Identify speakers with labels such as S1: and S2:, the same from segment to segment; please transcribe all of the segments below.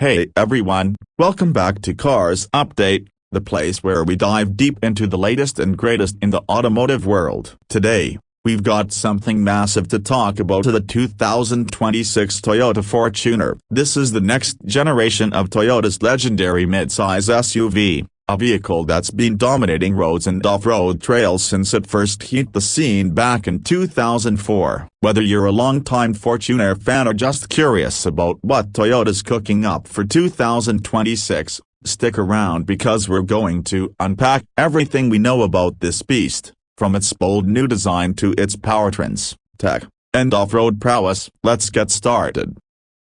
S1: Hey everyone, welcome back to Cars Update, the place where we dive deep into the latest and greatest in the automotive world. Today, we've got something massive to talk about: the 2026 Toyota Fortuner. This is the next generation of Toyota's legendary midsize SUV, a vehicle that's been dominating roads and off-road trails since it first hit the scene back in 2004. Whether you're a long-time Fortuner fan or just curious about what Toyota's cooking up for 2026, stick around because we're going to unpack everything we know about this beast, from its bold new design to its powertrains, tech, and off-road prowess. Let's get started.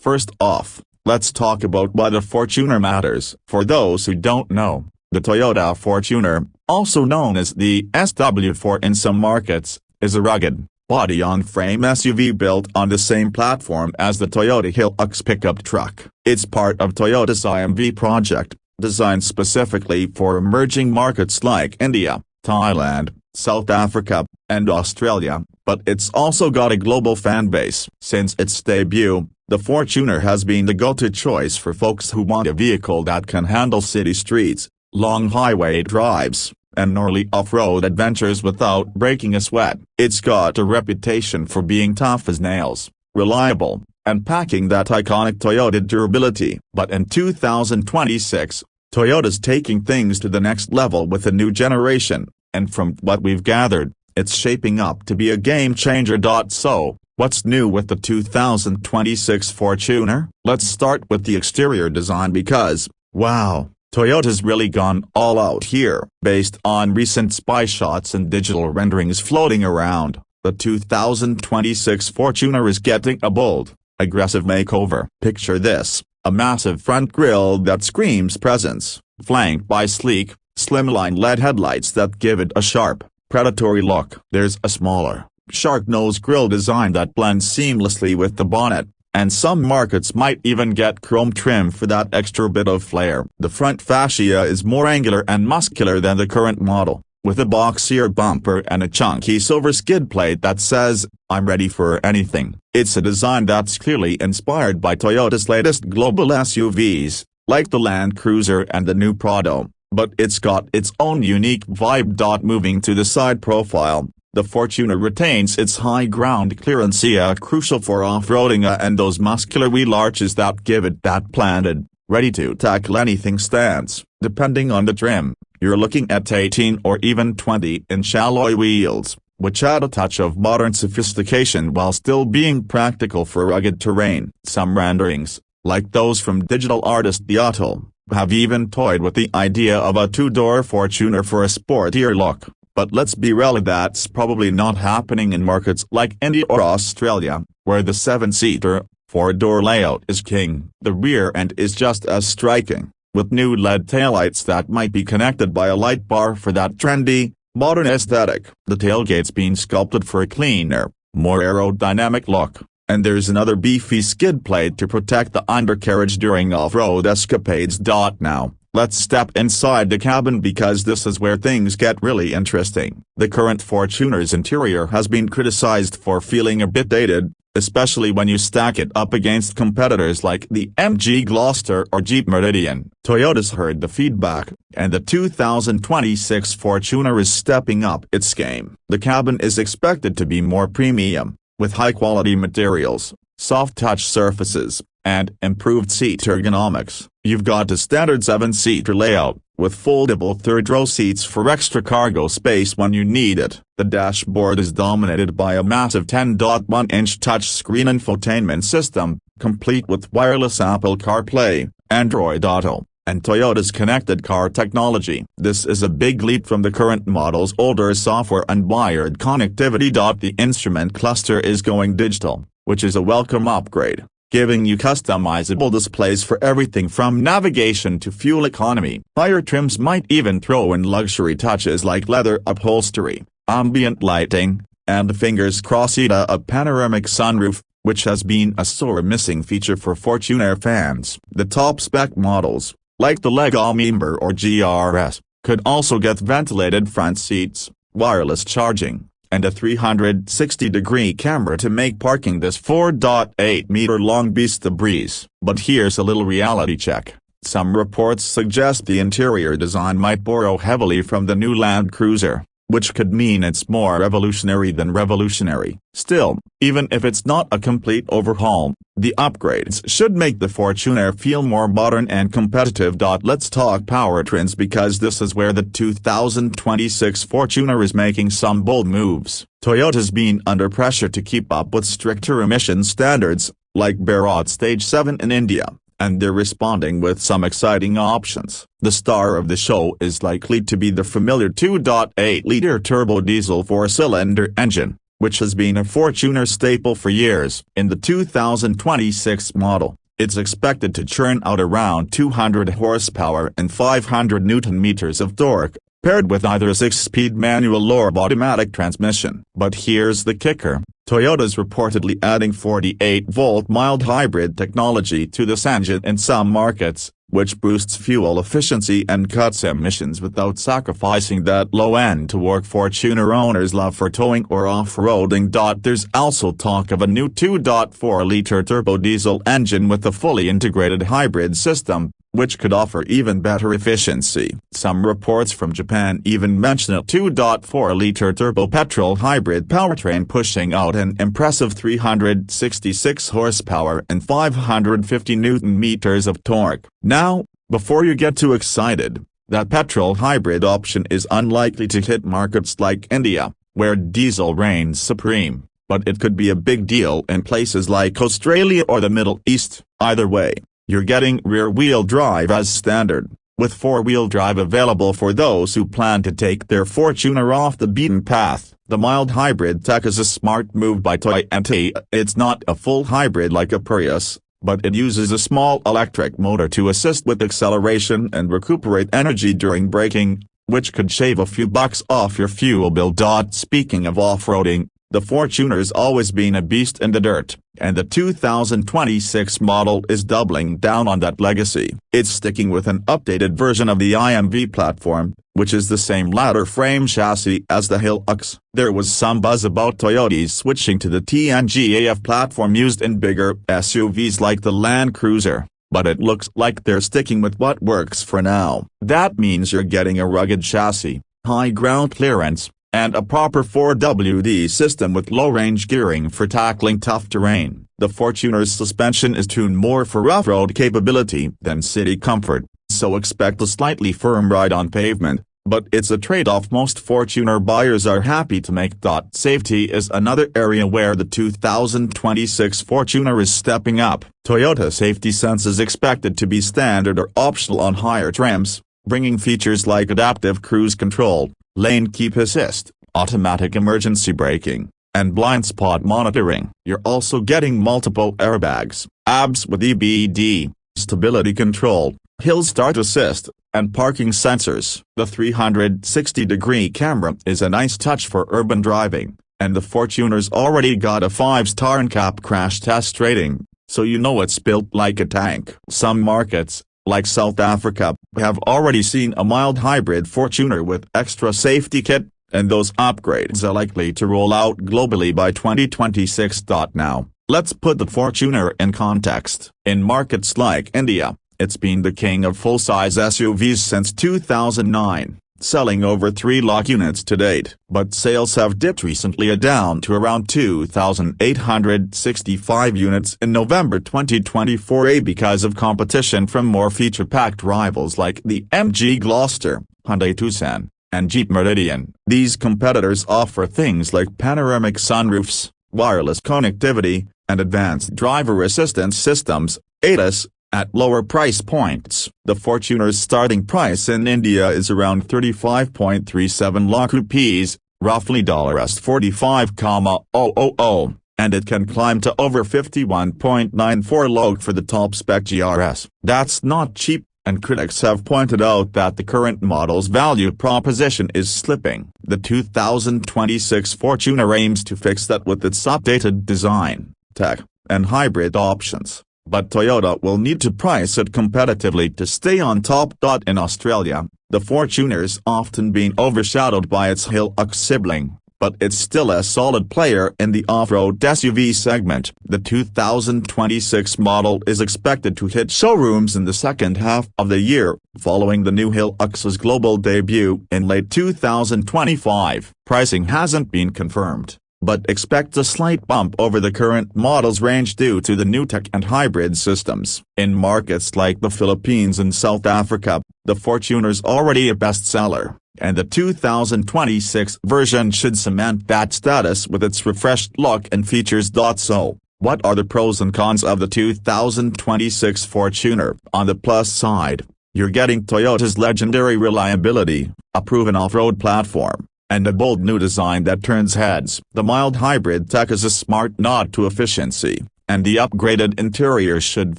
S1: First off, let's talk about why the Fortuner matters. For those who don't know, the Toyota Fortuner, also known as the SW4 in some markets, is a rugged, body-on-frame SUV built on the same platform as the Toyota Hilux pickup truck. It's part of Toyota's IMV project, designed specifically for emerging markets like India, Thailand, South Africa, and Australia, but it's also got a global fan base. Since its debut, the Fortuner has been the go-to choice for folks who want a vehicle that can handle city streets, long highway drives, and gnarly off-road adventures without breaking a sweat. It's got a reputation for being tough as nails, reliable, and packing that iconic Toyota durability. But in 2026, Toyota's taking things to the next level with a new generation, and from what we've gathered, it's shaping up to be a game-changer. So, what's new with the 2026 Fortuner? Let's start with the exterior design because, wow, Toyota's really gone all out here. Based on recent spy shots and digital renderings floating around, the 2026 Fortuner is getting a bold, aggressive makeover. Picture this: a massive front grille that screams presence, flanked by sleek, slimline LED headlights that give it a sharp, predatory look. There's a smaller, shark nose grille design that blends seamlessly with the bonnet, and some markets might even get chrome trim for that extra bit of flair. The front fascia is more angular and muscular than the current model, with a boxier bumper and a chunky silver skid plate that says, "I'm ready for anything." It's a design that's clearly inspired by Toyota's latest global SUVs, like the Land Cruiser and the new Prado, but it's got its own unique vibe. Moving to the side profile, the Fortuner retains its high ground clearance, crucial for off-roading, and those muscular wheel arches that give it that planted, ready-to-tackle-anything stance. Depending on the trim, you're looking at 18 or even 20-inch alloy wheels, which add a touch of modern sophistication while still being practical for rugged terrain. Some renderings, like those from digital artist Diotto, have even toyed with the idea of a two-door Fortuner for a sportier look. But let's be real, that's probably not happening in markets like India or Australia, where the 7-seater, 4-door layout is king. The rear end is just as striking, with new LED taillights that might be connected by a light bar for that trendy, modern aesthetic. The tailgate's been sculpted for a cleaner, more aerodynamic look, and there's another beefy skid plate to protect the undercarriage during off-road escapades. Now, let's step inside the cabin because this is where things get really interesting. The current Fortuner's interior has been criticized for feeling a bit dated, especially when you stack it up against competitors like the MG Gloster or Jeep Meridian. Toyota's heard the feedback, and the 2026 Fortuner is stepping up its game. The cabin is expected to be more premium, with high-quality materials, soft-touch surfaces, and improved seat ergonomics. You've got a standard 7-seater layout, with foldable third-row seats for extra cargo space when you need it. The dashboard is dominated by a massive 10.1-inch touchscreen infotainment system, complete with wireless Apple CarPlay, Android Auto, and Toyota's connected car technology. This is a big leap from the current model's older software and wired connectivity. The instrument cluster is going digital, which is a welcome upgrade, giving you customizable displays for everything from navigation to fuel economy. Higher trims might even throw in luxury touches like leather upholstery, ambient lighting, and fingers crossed a panoramic sunroof, which has been a sore missing feature for Fortuner fans. The top-spec models, like the Legomember or GRS, could also get ventilated front seats, wireless charging, and a 360-degree camera to make parking this 4.8-meter-long beast a breeze. But here's a little reality check. Some reports suggest the interior design might borrow heavily from the new Land Cruiser, which could mean it's more revolutionary than revolutionary. Still, even if it's not a complete overhaul, the upgrades should make the Fortuner feel more modern and competitive. Let's talk powertrains, because this is where the 2026 Fortuner is making some bold moves. Toyota's been under pressure to keep up with stricter emission standards, like Bharat Stage 7 in India, and they're responding with some exciting options. The star of the show is likely to be the familiar 2.8-liter turbo diesel four-cylinder engine, which has been a Fortuner staple for years. In the 2026 model, it's expected to churn out around 200 horsepower and 500 newton-meters of torque, paired with either a 6-speed manual or automatic transmission. But here's the kicker. Toyota's reportedly adding 48-volt mild hybrid technology to this engine in some markets, which boosts fuel efficiency and cuts emissions without sacrificing that low-end torque Fortuner owners love for towing or off-roading. There's also talk of a new 2.4-liter turbo diesel engine with a fully integrated hybrid system, which could offer even better efficiency. Some reports from Japan even mention a 2.4-liter turbo petrol hybrid powertrain pushing out an impressive 366 horsepower and 550 newton-meters of torque. Now, before you get too excited, that petrol hybrid option is unlikely to hit markets like India, where diesel reigns supreme, but it could be a big deal in places like Australia or the Middle East. Either way, you're getting rear-wheel drive as standard, with four-wheel drive available for those who plan to take their Fortuner off the beaten path. The mild hybrid tech is a smart move by Toyota. It's not a full hybrid like a Prius, but it uses a small electric motor to assist with acceleration and recuperate energy during braking, which could shave a few bucks off your fuel bill. Speaking of off-roading, the Fortuner's always been a beast in the dirt, and the 2026 model is doubling down on that legacy. It's sticking with an updated version of the IMV platform, which is the same ladder frame chassis as the Hilux. There was some buzz about Toyota's switching to the TNGAF platform used in bigger SUVs like the Land Cruiser, but it looks like they're sticking with what works for now. That means you're getting a rugged chassis, high ground clearance, and a proper 4WD system with low-range gearing for tackling tough terrain. The Fortuner's suspension is tuned more for off-road capability than city comfort, so expect a slightly firm ride on pavement, but it's a trade-off most Fortuner buyers are happy to make. Safety is another area where the 2026 Fortuner is stepping up. Toyota Safety Sense is expected to be standard or optional on higher trims, bringing features like adaptive cruise control, lane keep assist, automatic emergency braking, and blind spot monitoring. You're also getting multiple airbags, ABS with EBD, stability control, hill start assist, and parking sensors. The 360-degree camera is a nice touch for urban driving, and the Fortuner's already got a 5-star NCAP crash test rating, so you know it's built like a tank. Some markets, like South Africa, have already seen a mild hybrid Fortuner with extra safety kit, and those upgrades are likely to roll out globally by 2026. Now, let's put the Fortuner in context. In markets like India, it's been the king of full-size SUVs since 2009, selling over 3 lakh units to date. But sales have dipped recently down to around 2,865 units in November 2024 because of competition from more feature-packed rivals like the MG Gloster, Hyundai Tucson, and Jeep Meridian. These competitors offer things like panoramic sunroofs, wireless connectivity, and advanced driver assistance systems, ADAS, at lower price points. The Fortuner's starting price in India is around 35.37 lakh rupees, roughly $45,000, and it can climb to over 51.94 lakh for the top spec GRS. That's not cheap, and critics have pointed out that the current model's value proposition is slipping. The 2026 Fortuner aims to fix that with its updated design, tech, and hybrid options. But Toyota will need to price it competitively to stay on top. In Australia, the Fortuner's often been overshadowed by its Hilux sibling, but it's still a solid player in the off-road SUV segment. The 2026 model is expected to hit showrooms in the second half of the year, following the new Hilux's global debut in late 2025. Pricing hasn't been confirmed, but expect a slight bump over the current model's range due to the new tech and hybrid systems. In markets like the Philippines and South Africa, the Fortuner's already a bestseller, and the 2026 version should cement that status with its refreshed look and features. So, what are the pros and cons of the 2026 Fortuner? On the plus side, you're getting Toyota's legendary reliability, a proven off-road platform, and a bold new design that turns heads. The mild hybrid tech is a smart nod to efficiency, and the upgraded interior should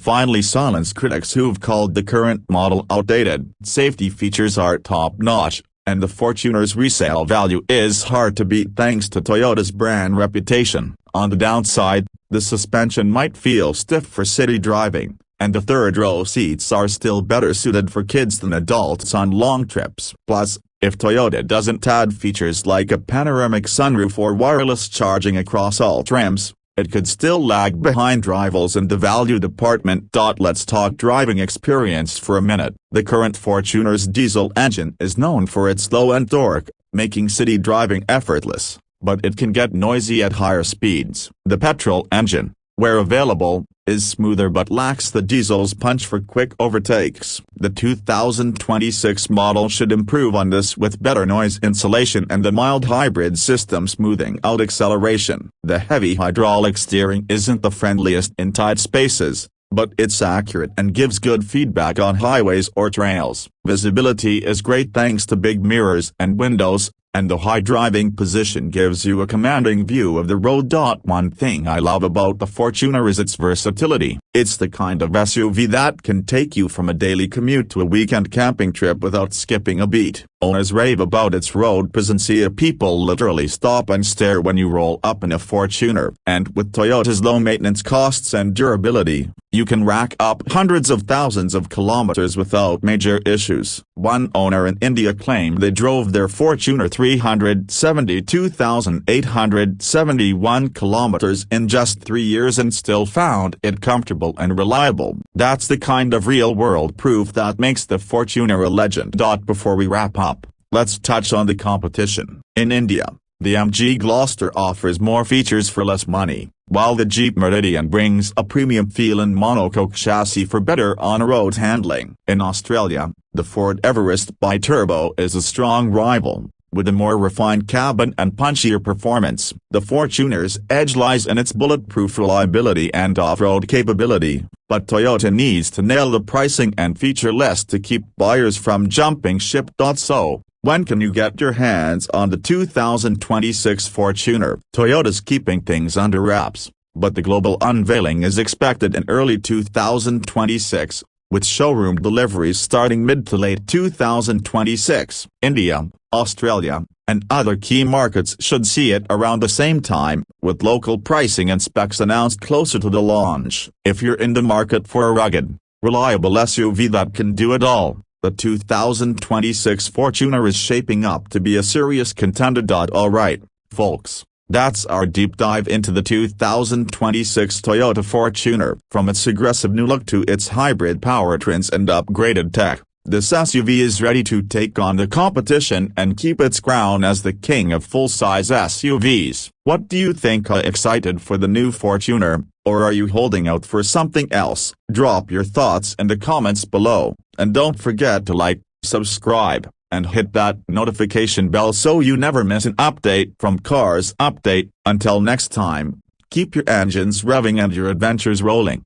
S1: finally silence critics who've called the current model outdated. Safety features are top-notch, and the Fortuner's resale value is hard to beat thanks to Toyota's brand reputation. On the downside, the suspension might feel stiff for city driving, and the third-row seats are still better suited for kids than adults on long trips. Plus, if Toyota doesn't add features like a panoramic sunroof or wireless charging across all trims, it could still lag behind rivals in the value department. Let's talk driving experience for a minute. The current Fortuner's diesel engine is known for its low-end torque, making city driving effortless, but it can get noisy at higher speeds. The petrol engine, where available, is smoother but lacks the diesel's punch for quick overtakes. The 2026 model should improve on this with better noise insulation and the mild hybrid system smoothing out acceleration. The heavy hydraulic steering isn't the friendliest in tight spaces, but it's accurate and gives good feedback on highways or trails. Visibility is great thanks to big mirrors and windows, and the high driving position gives you a commanding view of the road. One thing I love about the Fortuner is its versatility. It's the kind of SUV that can take you from a daily commute to a weekend camping trip without skipping a beat. Owners rave about its road presence. People literally stop and stare when you roll up in a Fortuner. And with Toyota's low maintenance costs and durability, you can rack up hundreds of thousands of kilometers without major issues. One owner in India claimed they drove their Fortuner 372,871 kilometers in just 3 years and still found it comfortable and reliable. That's the kind of real-world proof that makes the Fortuner a legend. Before we wrap up, let's touch on the competition. In India, the MG Gloster offers more features for less money, while the Jeep Meridian brings a premium feel and monocoque chassis for better on-road handling. In Australia, the Ford Everest Bi-Turbo is a strong rival, with a more refined cabin and punchier performance. The Fortuner's edge lies in its bulletproof reliability and off-road capability, but Toyota needs to nail the pricing and feature list to keep buyers from jumping ship. So, when can you get your hands on the 2026 Fortuner? Toyota's keeping things under wraps, but the global unveiling is expected in early 2026, with showroom deliveries starting mid to late 2026. India, Australia, and other key markets should see it around the same time, with local pricing and specs announced closer to the launch. If you're in the market for a rugged, reliable SUV that can do it all, the 2026 Fortuner is shaping up to be a serious contender. Alright, folks, that's our deep dive into the 2026 Toyota Fortuner. From its aggressive new look to its hybrid powertrains and upgraded tech, this SUV is ready to take on the competition and keep its crown as the king of full-size SUVs. What do you think? Excited for the new Fortuner, or are you holding out for something else? Drop your thoughts in the comments below, and don't forget to like, subscribe, and hit that notification bell so you never miss an update from Cars Update. Until next time, keep your engines revving and your adventures rolling.